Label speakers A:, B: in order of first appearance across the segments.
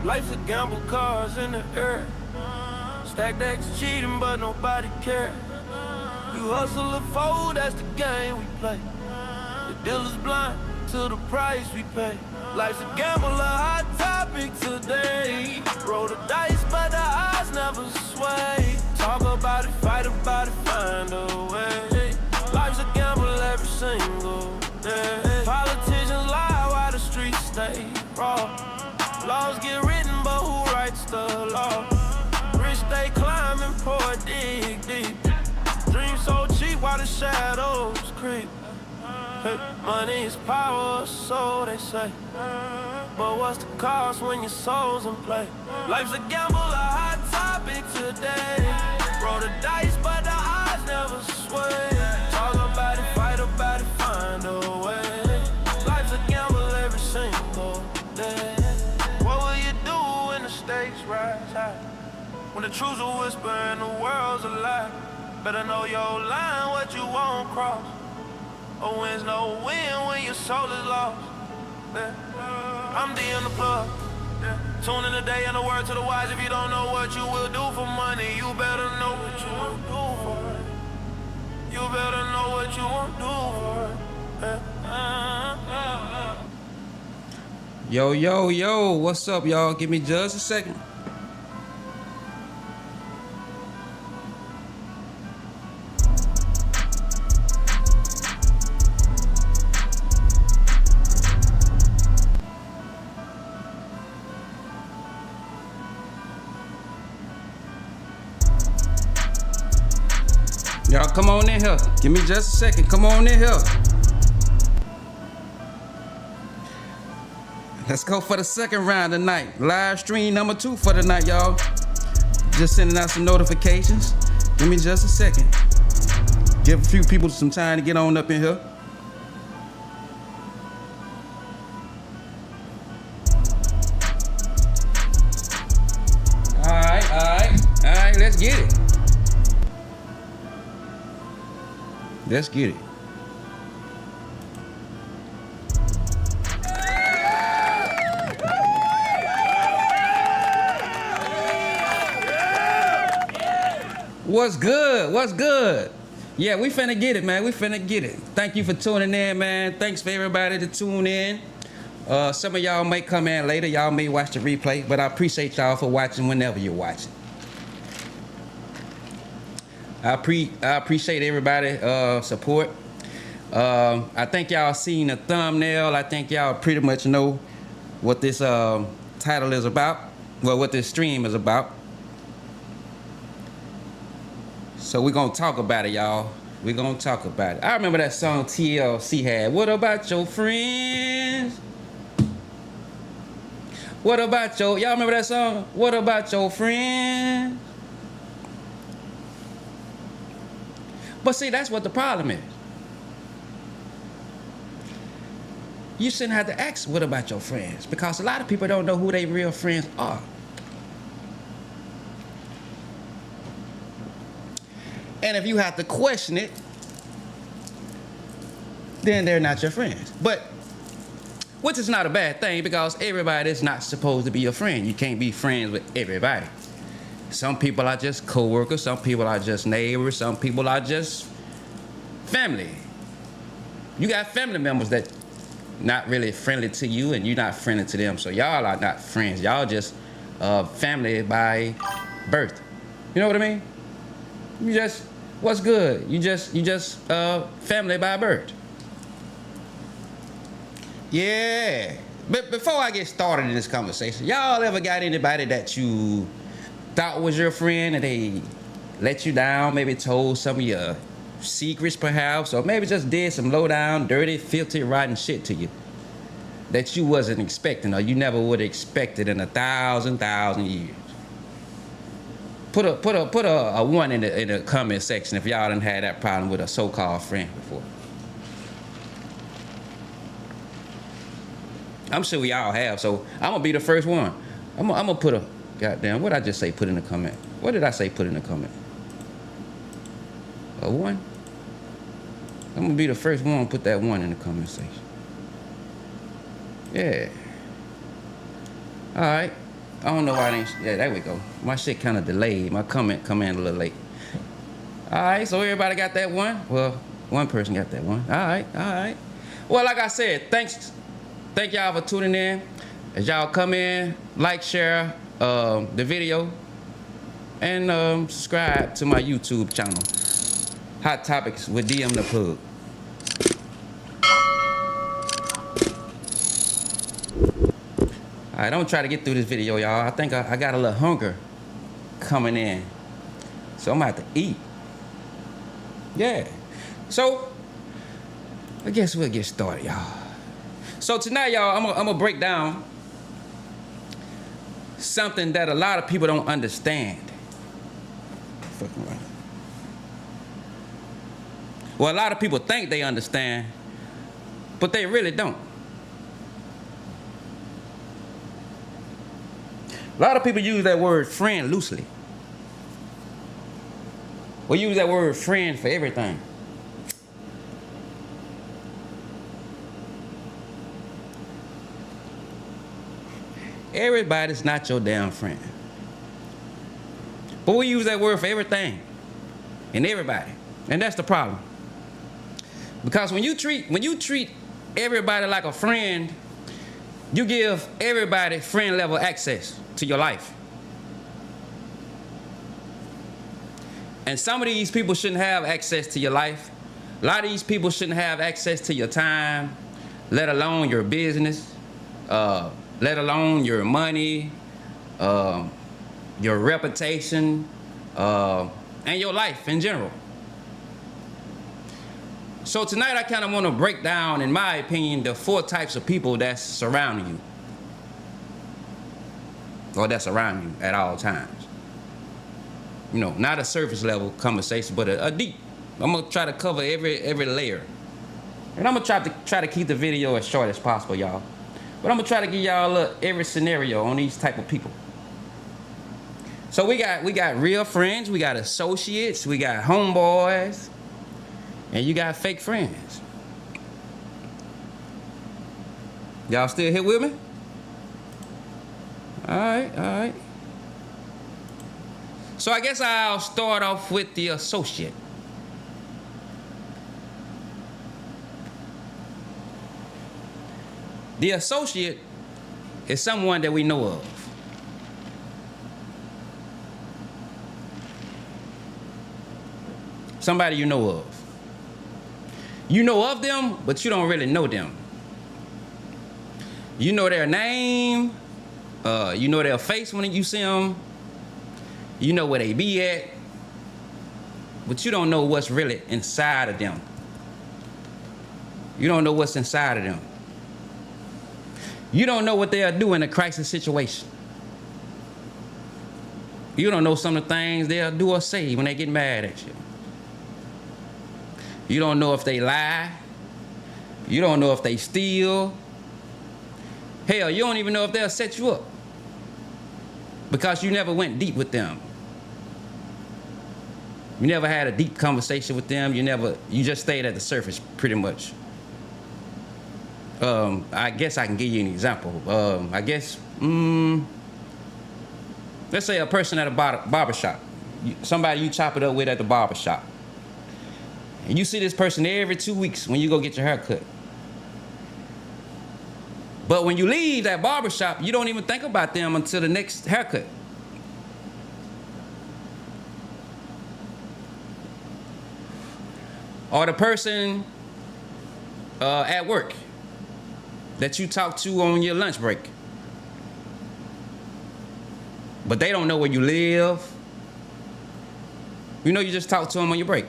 A: Life's a gamble, cars in the air. Stack decks cheating, but nobody cares. You hustle or fold, that's the game we play. The dealer's blind to the price we pay. Life's a gamble, a hot topic today. Roll the dice, but the odds never sway. Talk about it, fight about it, find a way. Life's a gamble every single day. Politicians lie while the streets stay raw. Laws get written, but who writes the law? Rich they climbing, poor dig deep. Dreams so cheap while the shadows creep. Hey, money is power, so they say. But what's the cost when your soul's in play? Life's a gamble, a hot topic today. Roll the dice, but the odds never sway. Talk about it, fight about it, find a way. Life's a gamble every single day. What will you do when the stakes rise high? When the truth's a whisper and the world's a lie. Better know your line, what you won't cross. A win's no win when your soul is lost. Yeah. I'm D in the plug. Yeah. Tune in the day and the word to the wise. If you don't know what you will do for money, you better know what you won't do for it. You better know what you won't do for it. Yeah.
B: Yo, yo, yo, what's up, y'all? Give me just a second. Y'all come on in here. Give me just a second. Come on in here. Let's go for the second round tonight. Live stream number 2 for the night, y'all. Just sending out some notifications. Give me just a second. Give a few people some time to get on up in here. All right, let's get it. Let's get it. What's good? What's good? Yeah, we finna get it, man. We finna get it. Thank you for tuning in, man. Thanks for everybody to tune in. Some of y'all may come in later. Y'all may watch the replay, but I appreciate y'all for watching whenever you're watching. I appreciate everybody support. I think y'all seen the thumbnail. I think y'all pretty much know what this title is about. Well, what this stream is about. So we're gonna talk about it, y'all. We're gonna talk about it. I remember that song TLC had. What about your friends? What about y'all remember that song? What about your friends? But see, that's what the problem is. You shouldn't have to ask, what about your friends? Because a lot of people don't know who their real friends are. And if you have to question it, then they're not your friends. But, which is not a bad thing, because everybody is not supposed to be your friend. You can't be friends with everybody. Some people are just co-workers, some people are just neighbors, some people are just family. You got family members that not really friendly to you, and you're not friendly to them. So y'all are not friends. Y'all just family by birth. You know what I mean? You just, what's good? You just family by birth. Yeah. But before I get started in this conversation, y'all ever got anybody that you thought was your friend and they let you down, maybe told some of your secrets perhaps, or maybe just did some low down, dirty, filthy, rotten shit to you that you wasn't expecting, or you never would have expected in a thousand years? Put a 1 in the comment section if y'all done had that problem with a so-called friend before. I'm sure we all have, so I'm gonna be the first one. I'm gonna put a Goddamn, what I just say put in the comment? What did I say put in the comment? A 1? I'm gonna be the first one to put that 1 in the comment section. Yeah. Alright. I don't know why I didn't. Yeah, there we go. My shit kind of delayed. My comment come in a little late. Alright, so everybody got that 1? Well, one person got that 1. Alright. Well, like I said, thank y'all for tuning in. As y'all come in, like, share the video, and subscribe to my YouTube channel, Hot Topics with DM the Plug. Alright, I'm gonna try to get through this video, y'all. I think I got a little hunger coming in, so I'm gonna have to eat. Yeah. So I guess we'll get started, y'all. So tonight, y'all, I'm gonna break down something that a lot of people don't understand. Fucking right. Well, a lot of people think they understand, but they really don't. A lot of people use that word friend loosely. We use that word friend for everything. Everybody's not your damn friend. But we use that word for everything and everybody. And that's the problem. Because when you treat everybody like a friend, you give everybody friend level access to your life. And some of these people shouldn't have access to your life. A lot of these people shouldn't have access to your time, let alone your business, let alone your money, your reputation, and your life in general. So tonight I kind of want to break down, in my opinion, the 4 types of people that's surrounding you. Or that's around you at all times. You know, not a surface level conversation, but a deep. I'm gonna try to cover every layer. And I'm gonna try to keep the video as short as possible, y'all. But I'm gonna try to give y'all every scenario on these type of people. So we got real friends, we got associates, we got homeboys, and you got fake friends. Y'all still here with me? All right. So I guess I'll start off with the associate. The associate is someone that we know of. Somebody you know of. You know of them, but you don't really know them. You know their name. You know their face when you see them. You know where they be at. But you don't know what's really inside of them. You don't know what's inside of them. You don't know what they'll do in a crisis situation. You don't know some of the things they'll do or say when they get mad at you. You don't know if they lie. You don't know if they steal. Hell, you don't even know if they'll set you up. Because you never went deep with them. You never had a deep conversation with them. You just stayed at the surface pretty much. I guess I can give you an example. Let's say a person at a barbershop. Somebody you chop it up with at the barbershop. And you see this person every 2 weeks when you go get your hair cut. But when you leave that barbershop, you don't even think about them until the next haircut. Or the person at work that you talk to on your lunch break. But they don't know where you live. You know, you just talk to them on your break.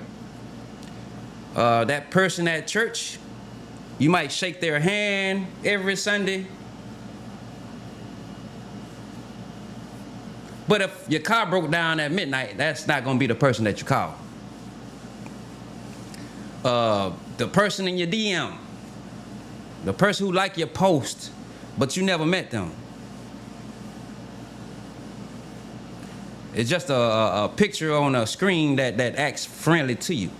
B: That person at church, you might shake their hand every Sunday. But if your car broke down at midnight, that's not going to be the person that you call. The person in your DM, the person who liked your post, but you never met them. It's just a picture on a screen that acts friendly to you.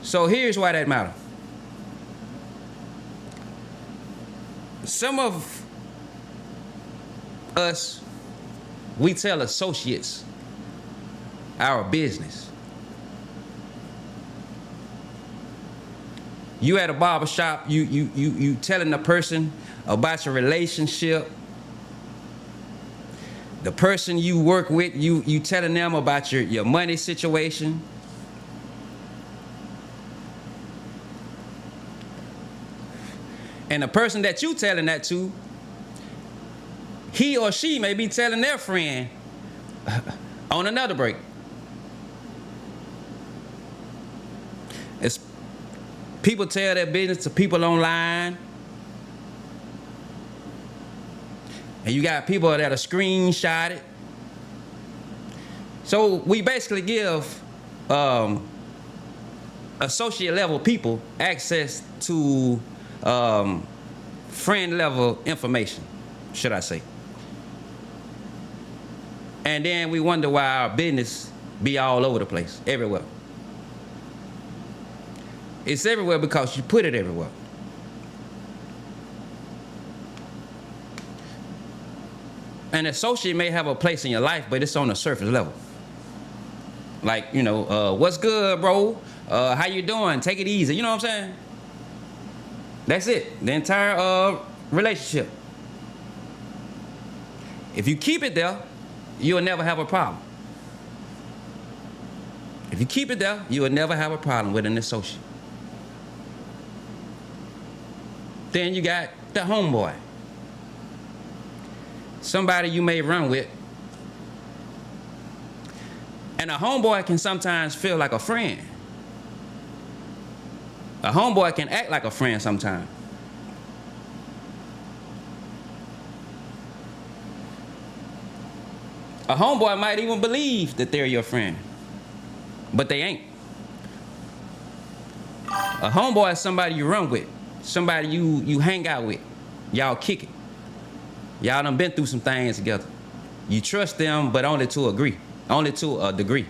B: So here's why that matters. Some of us, we tell associates our business. You at a barber shop, you telling the person about your relationship. The person you work with, you telling them about your money situation. And the person that you telling that to, he or she may be telling their friend on another break. It's people tell their business to people online. And you got people that are screenshotted. So we basically give associate level people access to friend level information, should I say. And then we wonder why our business be all over the place, everywhere. It's everywhere because you put it everywhere. An associate may have a place in your life, but it's on the surface level. Like, you know, what's good, bro? How you doing? Take it easy. You know what I'm saying? That's it. The entire relationship. If you keep it there, you'll never have a problem. If you keep it there, you will never have a problem with an associate. Then you got the homeboy. Somebody you may run with. And a homeboy can sometimes feel like a friend. A homeboy can act like a friend sometimes. A homeboy might even believe that they're your friend, but they ain't. A homeboy is somebody you run with, somebody you hang out with. Y'all kick it. Y'all done been through some things together. You trust them, but only to a degree.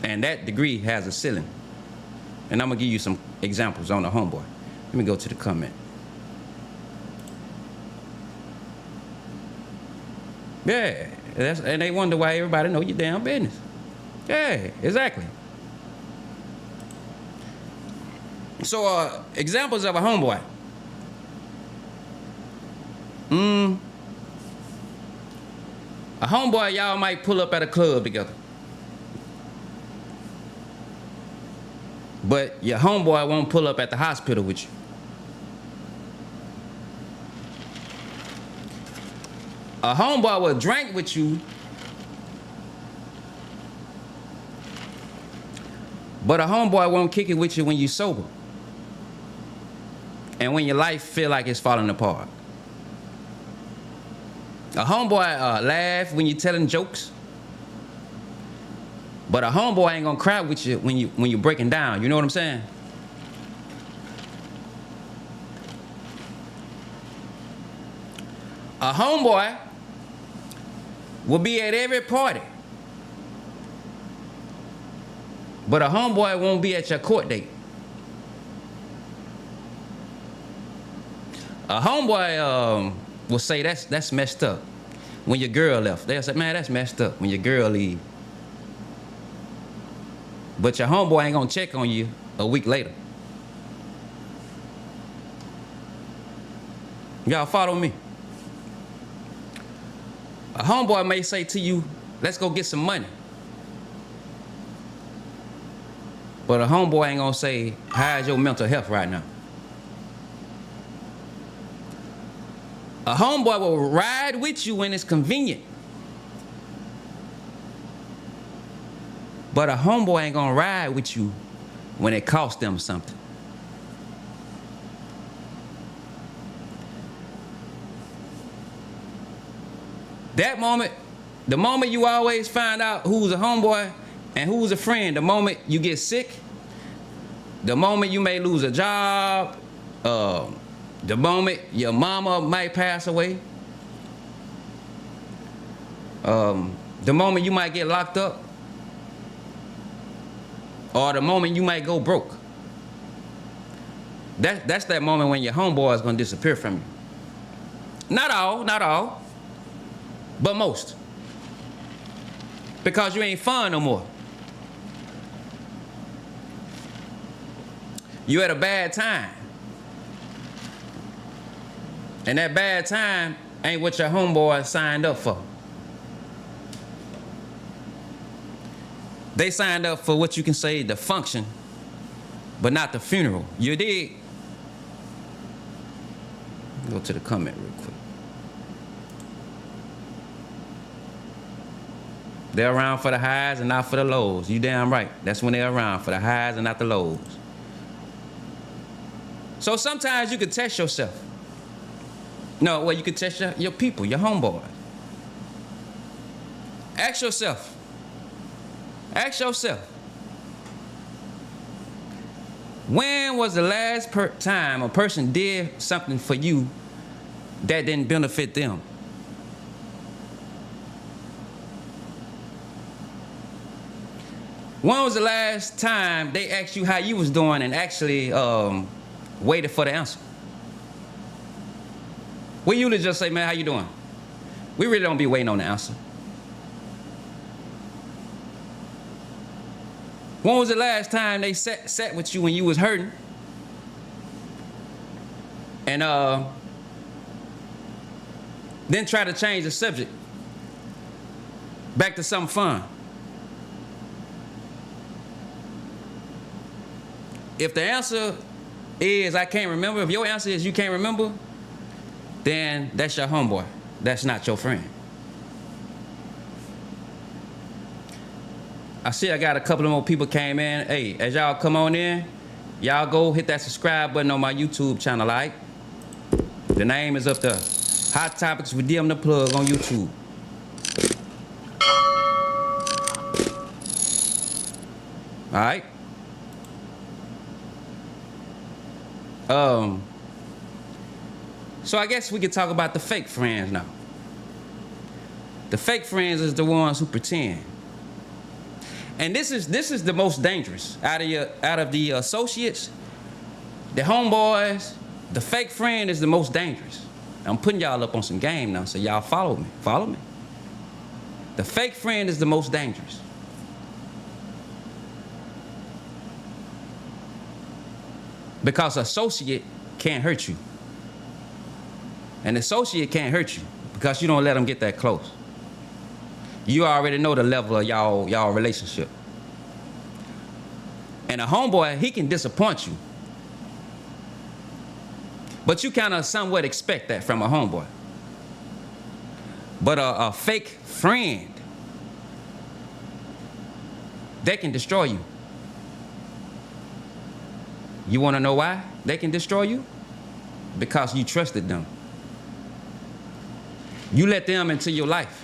B: And that degree has a ceiling. And I'm gonna give you some examples on the homeboy. Let me go to the comment. Yeah, and they wonder why everybody know your damn business. Yeah, exactly. So examples of a homeboy. A homeboy, y'all might pull up at a club together. But your homeboy won't pull up at the hospital with you. A homeboy will drink with you, but a homeboy won't kick it with you when you're sober. And when your life feel like it's falling apart. A homeboy laugh when you're telling jokes, but a homeboy ain't gonna cry with you when you're breaking down. You know what I'm saying? A homeboy will be at every party, but a homeboy won't be at your court date. A homeboy will say that's messed up when your girl left. They'll say, man, that's messed up when your girl leave. But your homeboy ain't gonna check on you a week later. Y'all follow me? A homeboy may say to you, let's go get some money. But a homeboy ain't gonna say, how's your mental health right now? A homeboy will ride with you when it's convenient. But a homeboy ain't gonna ride with you when it costs them something. That moment, the moment you always find out who's a homeboy and who's a friend, the moment you get sick, the moment you may lose a job, the moment your mama might pass away, The moment you might get locked up, or the moment you might go broke. That's that moment when your homeboy is gonna disappear from you. Not all, but most. Because you ain't fun no more. You at a bad time. And that bad time ain't what your homeboy signed up for. They signed up for what you can say the function, but not the funeral. You dig? Go to the comment real quick. They're around for the highs and not for the lows. You damn right. That's when they're around, for the highs and not the lows. So sometimes you can test yourself. No, well, you can test your people, your homeboys. Ask yourself. When was the last time a person did something for you that didn't benefit them? When was the last time they asked you how you was doing and actually waited for the answer? We usually just say, man, how you doing? We really don't be waiting on the answer. When was the last time they sat with you when you was hurting? And then try to change the subject back to something fun. If the answer is I can't remember, if your answer is you can't remember, then that's your homeboy. That's not your friend. I see I got a couple of more people came in. Hey, as y'all come on in, y'all go hit that subscribe button on my YouTube channel, all right? The name is up there. Hot Topics with DM the Plug on YouTube. All right? So I guess we could talk about the fake friends now. The fake friends is the ones who pretend. And this is the most dangerous out of the associates, the homeboys. The fake friend is the most dangerous. I'm putting y'all up on some game now, so y'all follow me. Follow me. The fake friend is the most dangerous. Because associate can't hurt you. An associate can't hurt you because you don't let them get that close. You already know the level of y'all relationship. And a homeboy, he can disappoint you. But you kind of somewhat expect that from a homeboy. But a fake friend, they can destroy you. You want to know why they can destroy you? Because you trusted them. You let them into your life.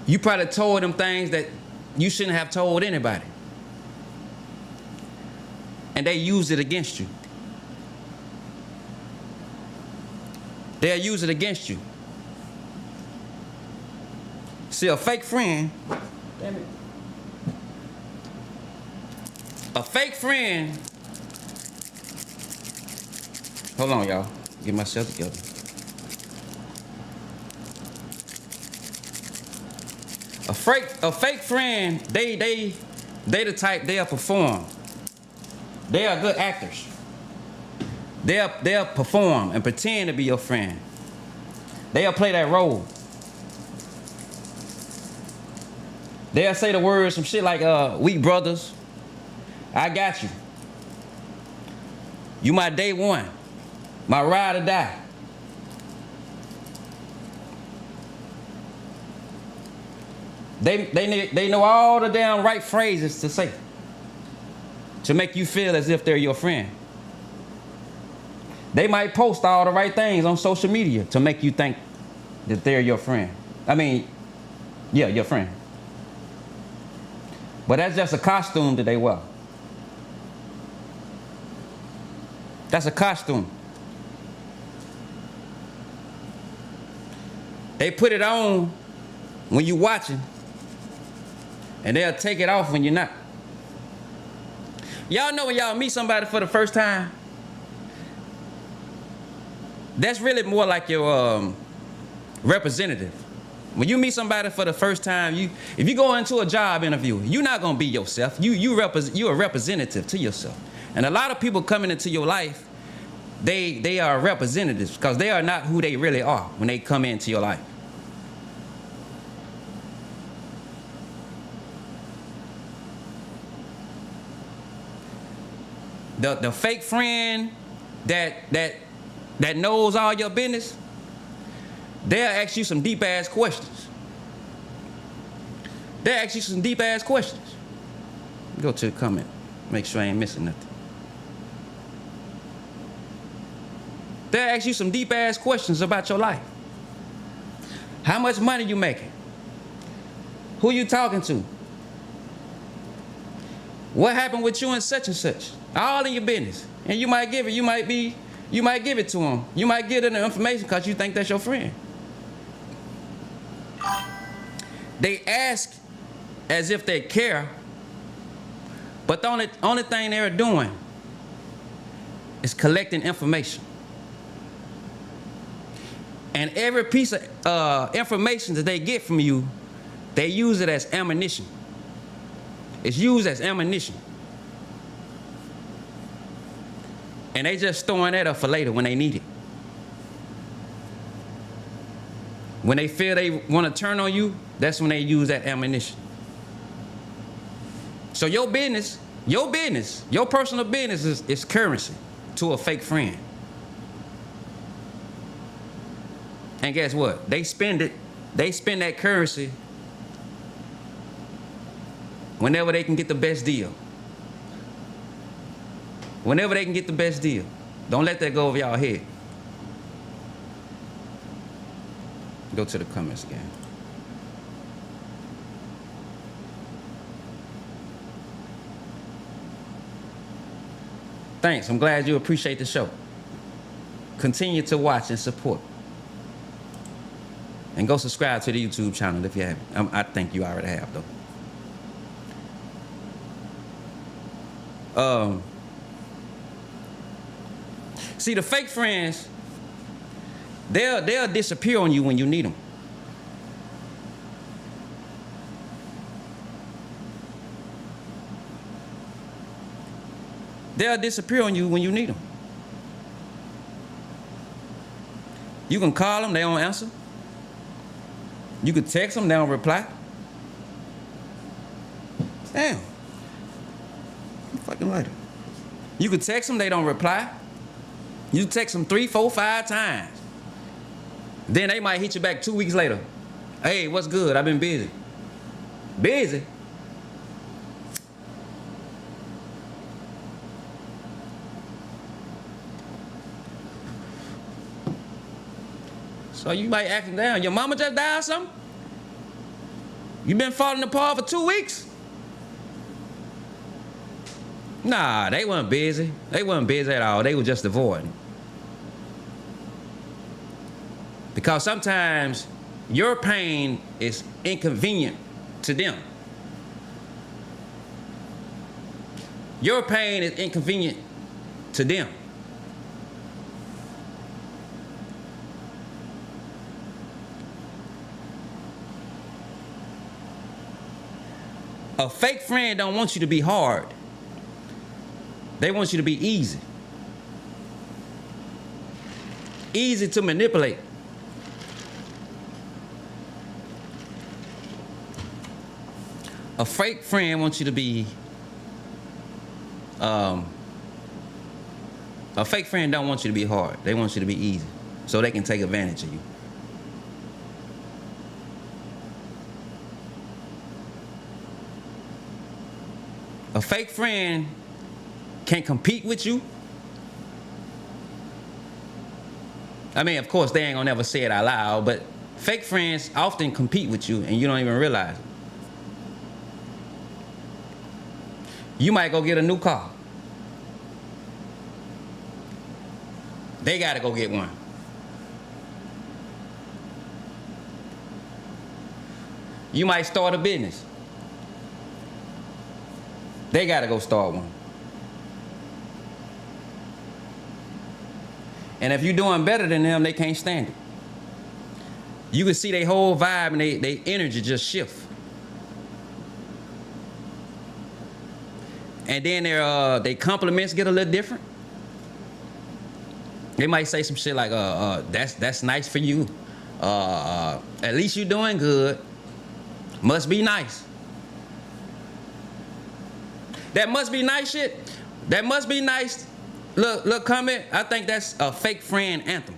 B: You probably told them things that you shouldn't have told anybody. And they use it against you. They'll use it against you. See, a fake friend, damn it. A fake friend, hold on, y'all. Get myself together. A fake friend, they the type, they'll perform. They are good actors. They'll perform and pretend to be your friend. They'll play that role. They'll say the words, some shit like, we brothers. I got you. You my day one. My ride or die. They know all the damn right phrases to say to make you feel as if they're your friend. They might post all the right things on social media to make you think that they're your friend. I mean, yeah, your friend. But that's just a costume that they wear. That's a costume. They put it on when you watching, and they'll take it off when you're not. Y'all know when y'all meet somebody for the first time, that's really more like your representative. When you meet somebody for the first time, if you go into a job interview, you're not gonna be yourself. You're a representative to yourself. And a lot of people coming into your life, they are representatives because they are not who they really are when they come into your life. The fake friend that knows all your business, they'll ask you some deep ass questions. They'll ask you some deep ass questions. Go to the comment, make sure I ain't missing nothing. They'll ask you some deep ass questions about your life. How much money you making? Who you talking to? What happened with you and such? All in your business. And you might give it, you might give it to them. You might give them the information because you think that's your friend. They ask as if they care, but the only thing they're doing is collecting information. And every piece of information that they get from you, they use it as ammunition. It's used as ammunition. And they just throwing that up for later when they need it. When they feel they want to turn on you, that's when they use that ammunition. So your personal business is currency to a fake friend. And guess what? They spend that currency whenever they can get the best deal. Whenever they can get the best deal. Don't let that go over y'all head. Go to the comments again. Thanks. I'm glad you appreciate the show. Continue to watch and support. And go subscribe to the YouTube channel if you haven't. I think you already have, though. See, the fake friends, they'll disappear on you when you need them. They'll disappear on you when you need them. You can call them, they don't answer. You can text them, they don't reply. Damn. Fucking lighter. You can text them, they don't reply. You text them 3, 4, 5 times. Then they might hit you back 2 weeks later. Hey, what's good? I've been busy. Busy? So you might ask them down. Your mama just died or something? You been falling apart for 2 weeks? Nah, they weren't busy. They weren't busy at all. They were just avoiding. Because sometimes your pain is inconvenient to them. Your pain is inconvenient to them. A fake friend don't want you to be hard. They want you to be easy. Easy to manipulate. A fake friend wants you to be, a fake friend don't want you to be hard. They want you to be easy so they can take advantage of you. A fake friend can't compete with you. I mean, of course, they ain't gonna never say it out loud, but fake friends often compete with you and you don't even realize it. You might go get a new car. They gotta go get one. You might start a business. They got to go start one. And if you're doing better than them, they can't stand it. You can see their whole vibe and their energy just shift. And then their compliments get a little different. They might say some shit like, that's nice for you. At least you're doing good. Must be nice. That must be nice shit. That must be nice. Look, comment. I think that's a fake friend anthem.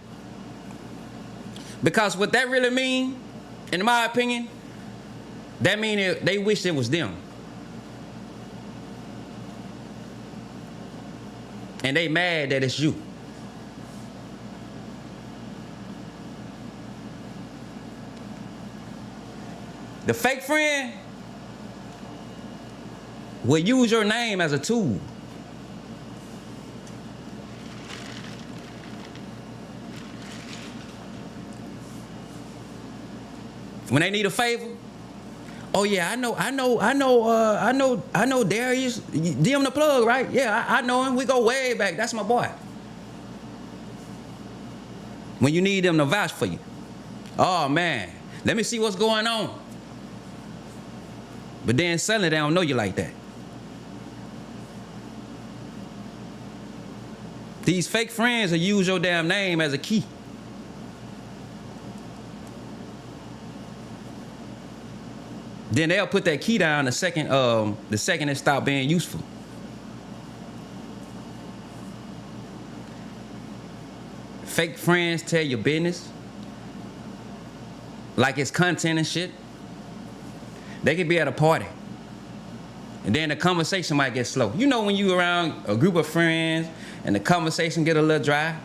B: Because what that really mean, in my opinion, that mean they wish it was them. And they mad that it's you. The fake friend will use your name as a tool. When they need a favor, oh yeah, I know Darius, DM the plug, right? Yeah, I know him. We go way back. That's my boy. When you need them to vouch for you, oh man, let me see what's going on. But then suddenly they don't know you like that. These fake friends will use your damn name as a key. Then they'll put that key down the second it stops being useful. Fake friends tell your business like it's content and shit. They could be at a party, and then the conversation might get slow. You know when you around a group of friends and the conversation get a little dry,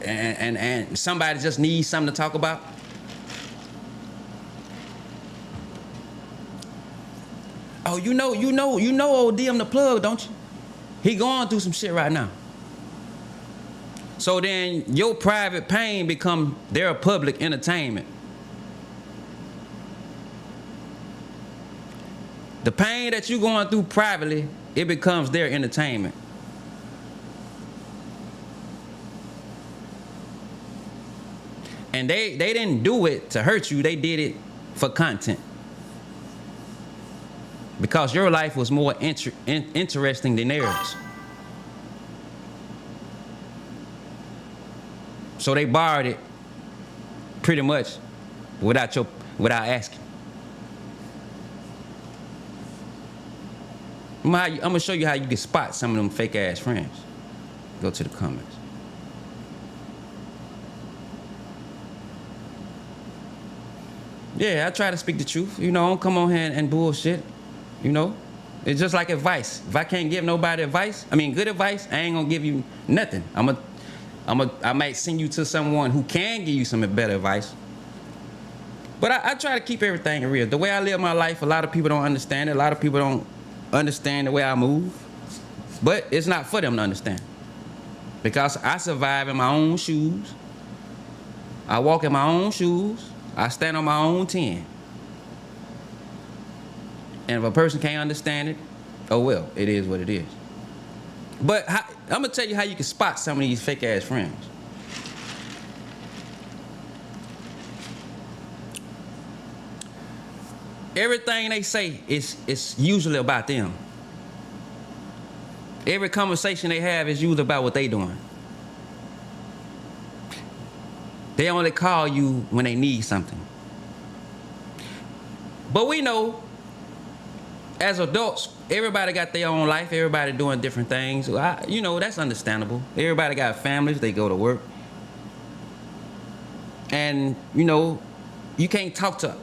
B: and somebody just needs something to talk about. Oh, you know old DM the plug, don't you? He going through some shit right now. So then your private pain become their public entertainment. The pain that you're going through privately, it becomes their entertainment. And they didn't do it to hurt you, they did it for content. Because your life was more interesting than theirs. So they borrowed it pretty much without asking. I'm gonna show you how you can spot some of them fake ass friends. Go to the comments. Yeah, I try to speak the truth. You know, don't come on here and bullshit. You know, it's just like advice. If I can't give nobody advice, good advice, I ain't gonna give you nothing. I might send you to someone who can give you some better advice. But I try to keep everything real. The way I live my life, a lot of people don't understand it. A lot of people don't understand the way I move. But it's not for them to understand. Because I survive in my own shoes. I walk in my own shoes. I stand on my own 10. And if a person can't understand it, oh well, it is what it is. But I'm gonna tell you how you can spot some of these fake ass friends. Everything they say is usually about them. Every conversation they have is usually about what they doing. They only call you when they need something. But we know, as adults, everybody got their own life. Everybody doing different things. That's understandable. Everybody got families. They go to work. And, you can't talk to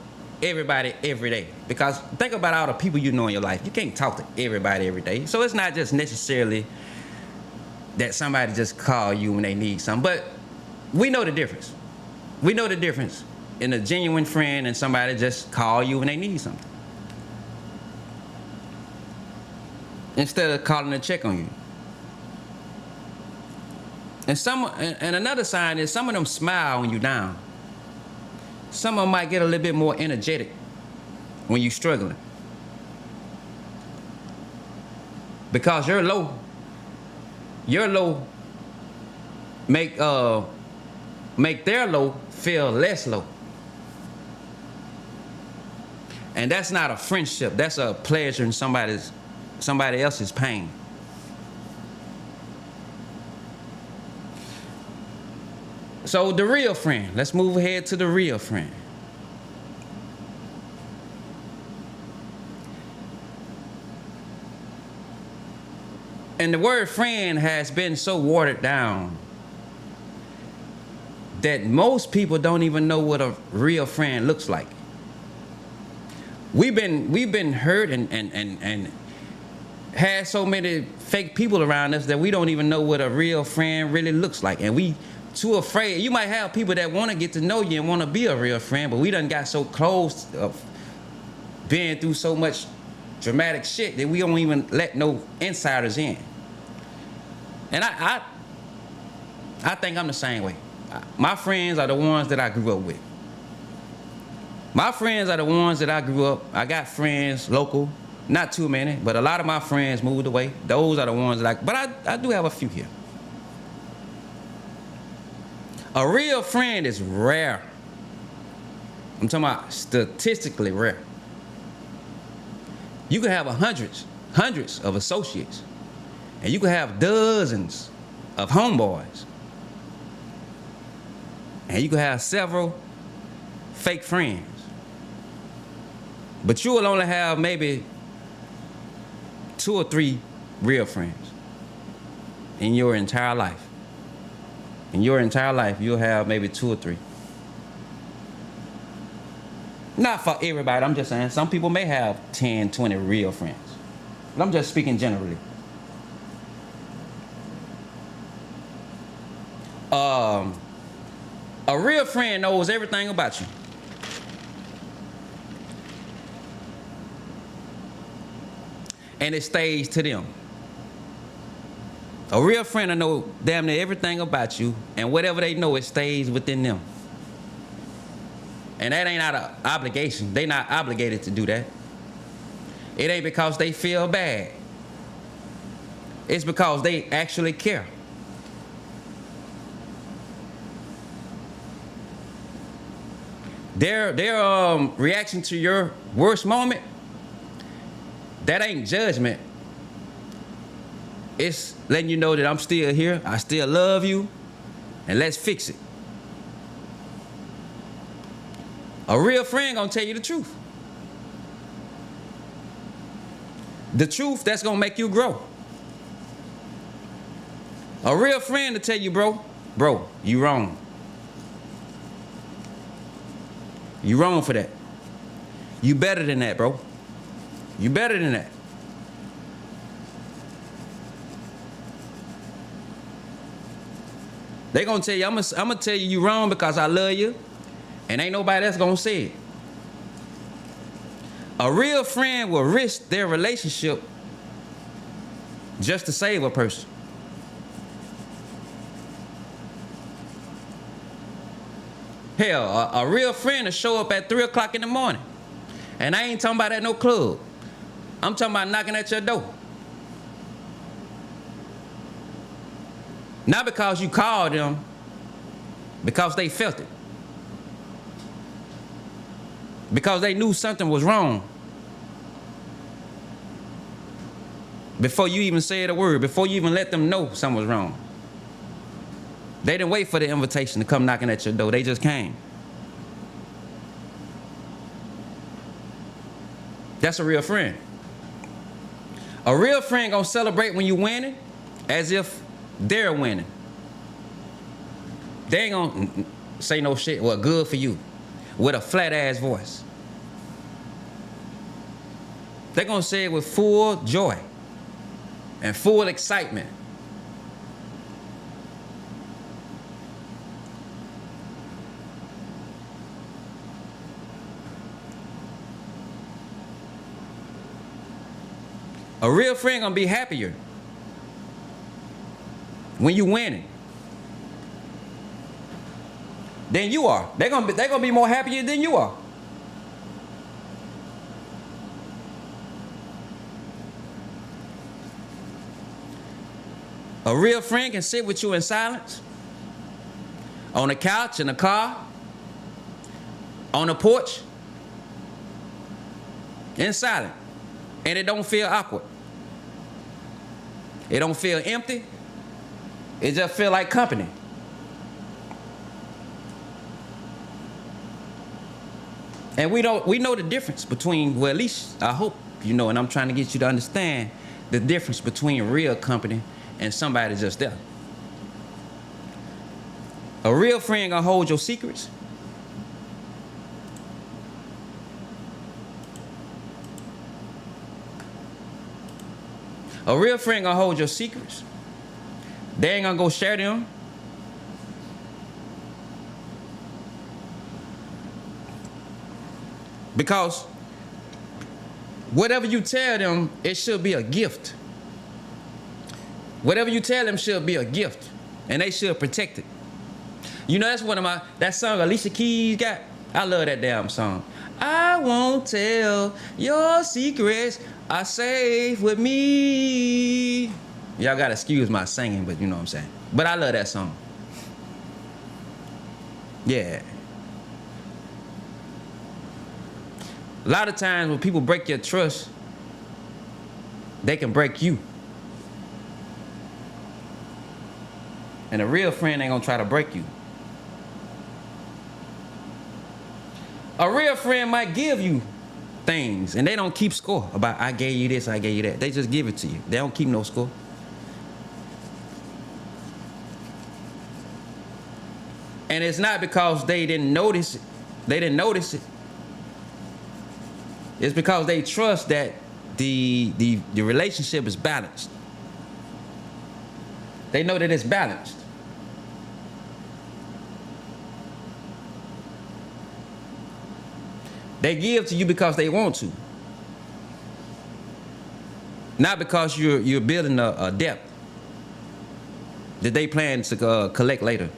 B: everybody every day. Because think about all the people you know in your life. You can't talk to everybody every day. So it's not just necessarily that somebody just call you when they need something. But we know the difference. We know the difference in a genuine friend and somebody just call you when they need something. Instead of calling to check on you. And another sign is some of them smile when you're down. Some of them might get a little bit more energetic when you're struggling. Because your low make their low feel less low. And that's not a friendship. That's a pleasure in somebody else's pain. So the real friend. Let's move ahead to the real friend. And the word friend has been so watered down that most people don't even know what a real friend looks like. We've been hurt and had so many fake people around us that we don't even know what a real friend really looks like. And we too afraid. You might have people that want to get to know you and want to be a real friend, but we done got so close of being through so much dramatic shit that we don't even let no insiders in. And I think I'm the same way. My friends are the ones that I grew up with. My friends are the ones that I grew up. I got friends local, not too many, but a lot of my friends moved away. Those are the ones that but I do have a few here. A real friend is rare. I'm talking about statistically rare. You can have hundreds of associates, and you can have dozens of homeboys, and you can have several fake friends. But you will only have maybe 2 or 3 real friends in your entire life. In your entire life, you'll have maybe 2 or 3. Not for everybody, I'm just saying. Some people may have 10, 20 real friends. But I'm just speaking generally. A real friend knows everything about you. And it stays to them. A real friend will know damn near everything about you, and whatever they know, it stays within them. And that ain't out of obligation. They not obligated to do that. It ain't because they feel bad. It's because they actually care. Their reaction to your worst moment, that ain't judgment. It's letting you know that I'm still here, I still love you, and let's fix it. A real friend gonna tell you the truth. The truth that's gonna make you grow. A real friend to tell you, bro, you wrong. You wrong for that. You better than that, bro. You better than that. They gonna tell you, I'm gonna tell you you wrong because I love you, and ain't nobody else gonna say it. A real friend will risk their relationship just to save a person. Hell, a real friend will show up at 3 o'clock in the morning. And I ain't talking about at no club. I'm talking about knocking at your door. Not because you called them, because they felt it. Because they knew something was wrong. Before you even said a word, before you even let them know something was wrong. They didn't wait for the invitation to come knocking at your door. They just came. That's a real friend. A real friend gonna celebrate when you winning as if they're winning. They ain't gonna say no shit, well, good for you, with a flat ass voice. They're gonna say it with full joy and full excitement. A real friend gonna be happier when you winning than you are. They're gonna be more happier than you are. A real friend can sit with you in silence, on the couch, in the car, on the porch, in silence, and it don't feel awkward. It don't feel empty. It just feel like company. And we know the difference between, well, at least I hope you know, and I'm trying to get you to understand the difference between real company and somebody just there. A real friend gonna hold your secrets. A real friend gonna hold your secrets. They ain't gonna go share them. Because whatever you tell them, it should be a gift. Whatever you tell them should be a gift, and they should protect it. You know, that's one of that song Alicia Keys got. I love that damn song. I won't tell your secrets are safe with me. Y'all gotta excuse my singing, but you know what I'm saying. But I love that song. Yeah. A lot of times when people break your trust, they can break you. And a real friend ain't gonna try to break you. A real friend might give you things, and they don't keep score about, I gave you this, I gave you that. They just give it to you. They don't keep no score. And it's not because they didn't notice it. They didn't notice it. It's because they trust that the relationship is balanced. They know that it's balanced. They give to you because they want to. Not because you're building a debt that they plan to collect later.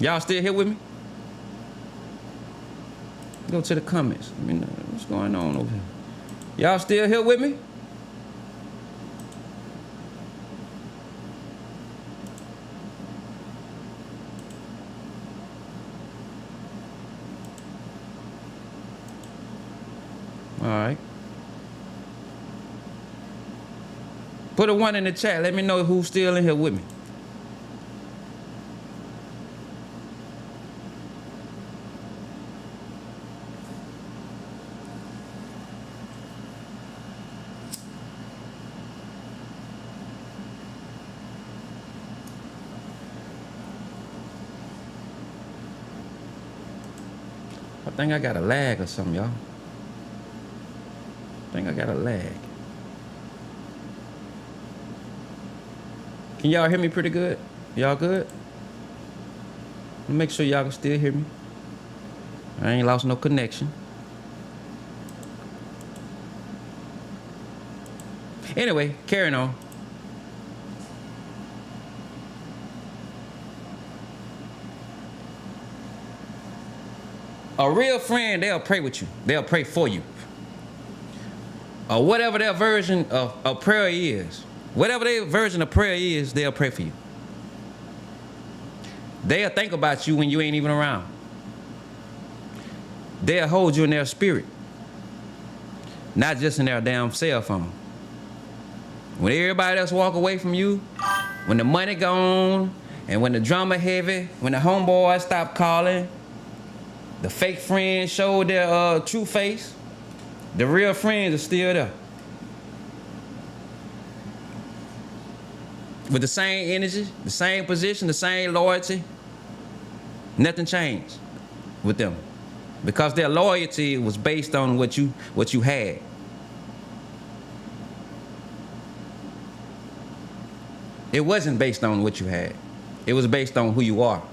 B: Y'all still here with me? Go to the comments. I mean, what's going on over here? Y'all still here with me? All right. Put a 1 in the chat. Let me know who's still in here with me. I think I got a lag or something, y'all. I think I got a lag. Can y'all hear me pretty good? Y'all good? Make sure y'all can still hear me. I ain't lost no connection. Anyway, carrying on. A real friend, they'll pray with you. They'll pray for you. Or whatever their version of prayer is. Whatever their version of prayer is, they'll pray for you. They'll think about you when you ain't even around. They'll hold you in their spirit. Not just in their damn cell phone. When everybody else walk away from you, when the money gone, and when the drama heavy, when the homeboys stop calling, the fake friends show their true face, the real friends are still there. With the same energy, the same position, the same loyalty. Nothing changed with them. Because their loyalty was based on what you had. It wasn't based on what you had. It was based on who you are.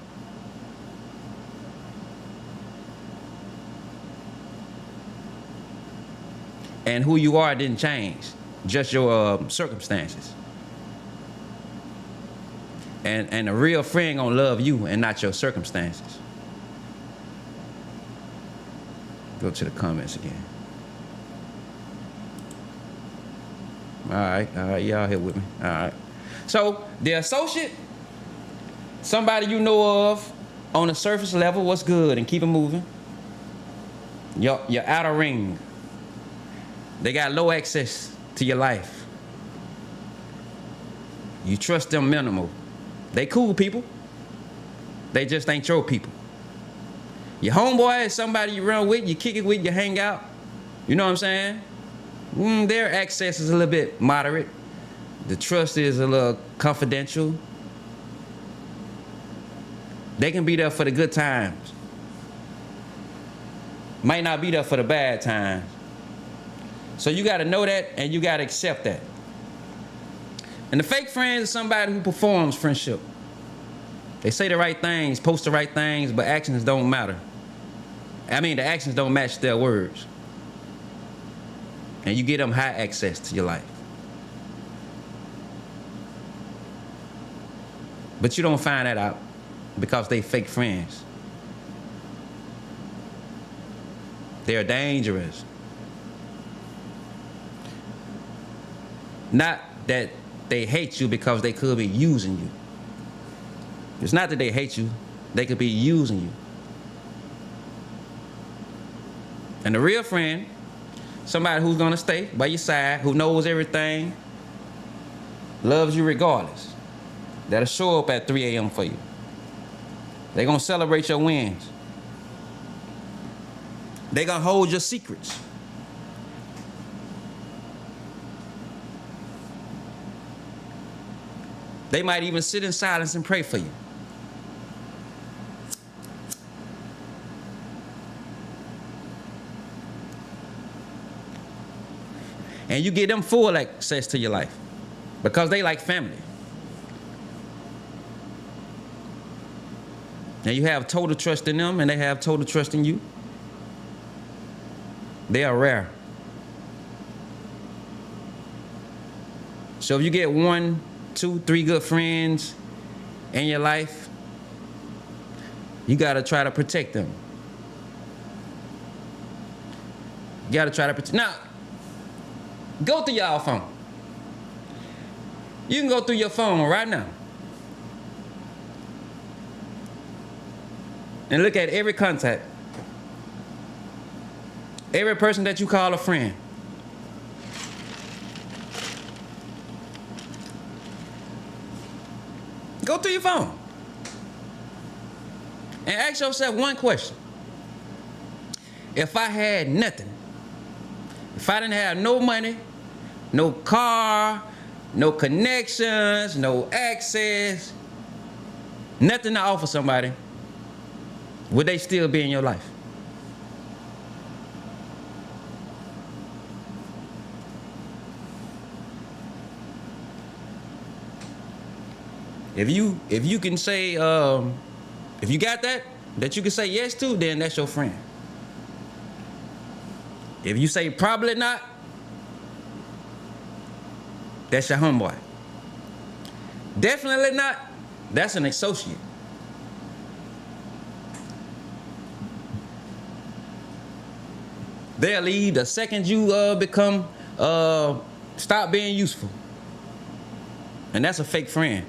B: And who you are didn't change, just your circumstances. And a real friend gonna love you and not your circumstances. Go to the comments again. All right, y'all here with me. All right. So the associate, somebody you know of on the surface level, what's good, and keep it moving. Your outer ring. They got low access to your life. You trust them minimal. They cool people. They just ain't your people. Your homeboy is somebody you run with, you kick it with, you hang out. You know what I'm saying? Their access is a little bit moderate. The trust is a little confidential. They can be there for the good times. Might not be there for the bad times. So you got to know that, and you got to accept that. And the fake friend is somebody who performs friendship. They say the right things, post the right things, but actions don't matter. I mean, the actions don't match their words. And you get them high access to your life. But you don't find that out because they fake friends. They're dangerous. Not that they hate you because they could be using you. It's not that they hate you, they could be using you. And the real friend, somebody who's gonna stay by your side, who knows everything, loves you regardless. That'll show up at 3 a.m. for you. They're gonna celebrate your wins. They're gonna hold your secrets. They might even sit in silence and pray for you. And you give them full access to your life because they like family. And you have total trust in them, and they have total trust in you. They are rare. So if you get 1, 2, 3 good friends in your life, you gotta try to protect them. You gotta try to protect. Now, go through y'all phone. You can go through your phone right now and look at every contact, every person that you call a friend. Go through your phone and ask yourself one question. If I had nothing, if I didn't have no money, no car, no connections, no access, nothing to offer somebody, would they still be in your life? If you can say, if you got that you can say yes to, then that's your friend. If you say probably not, that's your homeboy. Definitely not, that's an associate. They'll leave the second you stop being useful. And that's a fake friend.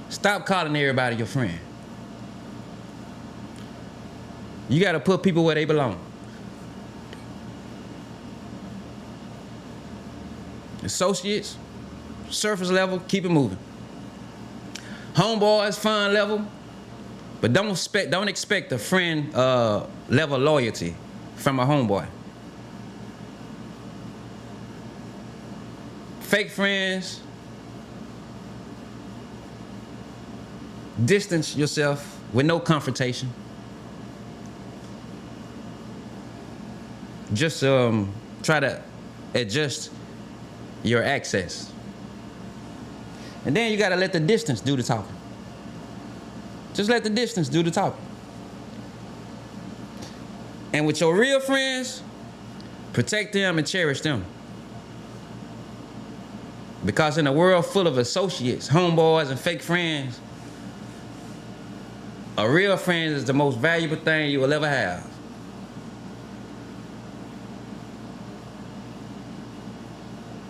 B: Stop calling everybody your friend. You got to put people where they belong. Associates, surface level, keep it moving. Homeboys, fun level, but don't expect a friend level loyalty from a homeboy. Fake friends, distance yourself with no confrontation. Just try to adjust your access. And then you gotta let the distance do the talking. Just let the distance do the talking. And with your real friends, protect them and cherish them. Because in a world full of associates, homeboys, and fake friends, a real friend is the most valuable thing you will ever have.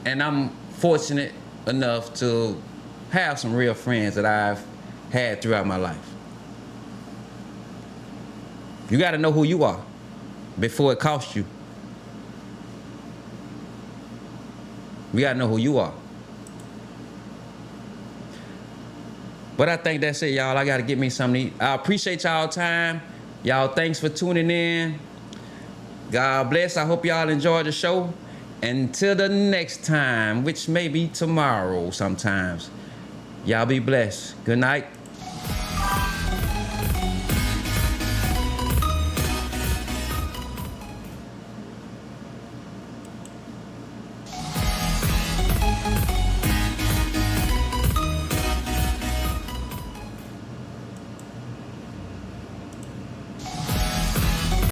B: And I'm fortunate enough to have some real friends that I've had throughout my life. You got to know who you are before it costs you. You got to know who you are. But I think that's it, y'all. I got to get me something to eat. I appreciate y'all time. Y'all, thanks for tuning in. God bless. I hope y'all enjoyed the show. Until the next time, which may be tomorrow sometimes. Y'all be blessed. Good night.